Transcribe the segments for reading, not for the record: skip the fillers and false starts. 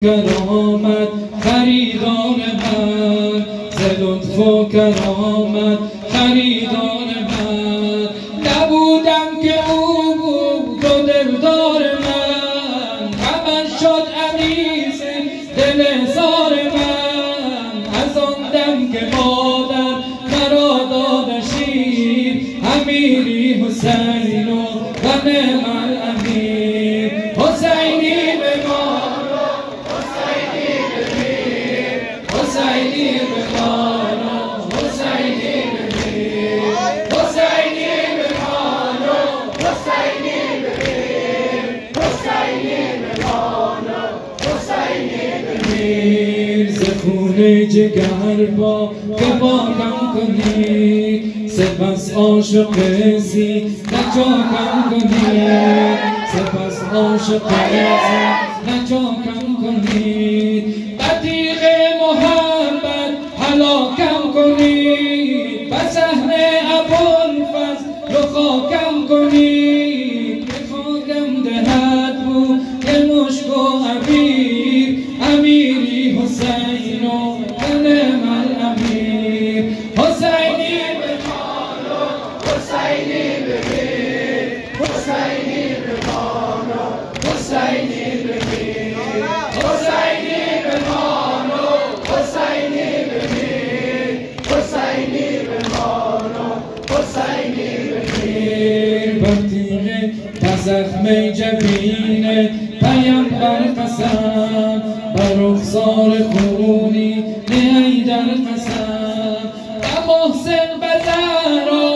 کرامت خریدار من، ز لطف و کرامت خریدار من. نبودم که او بود و دلدار من، غمش شد انیس دل زار من. از آن دم که مادر مرا داد شیر، امیری حسین و غم الامیر. حسینی حسینی بمانا، حسینی بمیر، حسینی بمانا، حسینی بمیر، حسینی بمانا، حسینی بمیر. ز خون جگر با که پاکم کنید، سپس عاشق سی نجاکم کنید، سپس عاشق سی نجاکم کنید. بطیق محبت هلاکم کنید، به صحن ابوالفضل و خاکم کنید. به خاکم دهد بود که مشک و عبیر، امیری حسین و غم الامیر. حسینی بمانا، حسینی بمیر، حسینی بمانا، حسینی بمیر، حسینی بمانا، حسینی بمیر، حسینی بمانا، حسینی بمیر. بطیق زخم جبین پیامبر قسم، بر رخسار خونی نی در قسم. و محسن بزرا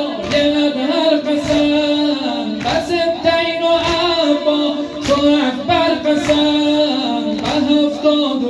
هر قسم، و سبتین و عبا شو اکبر قسم. و 72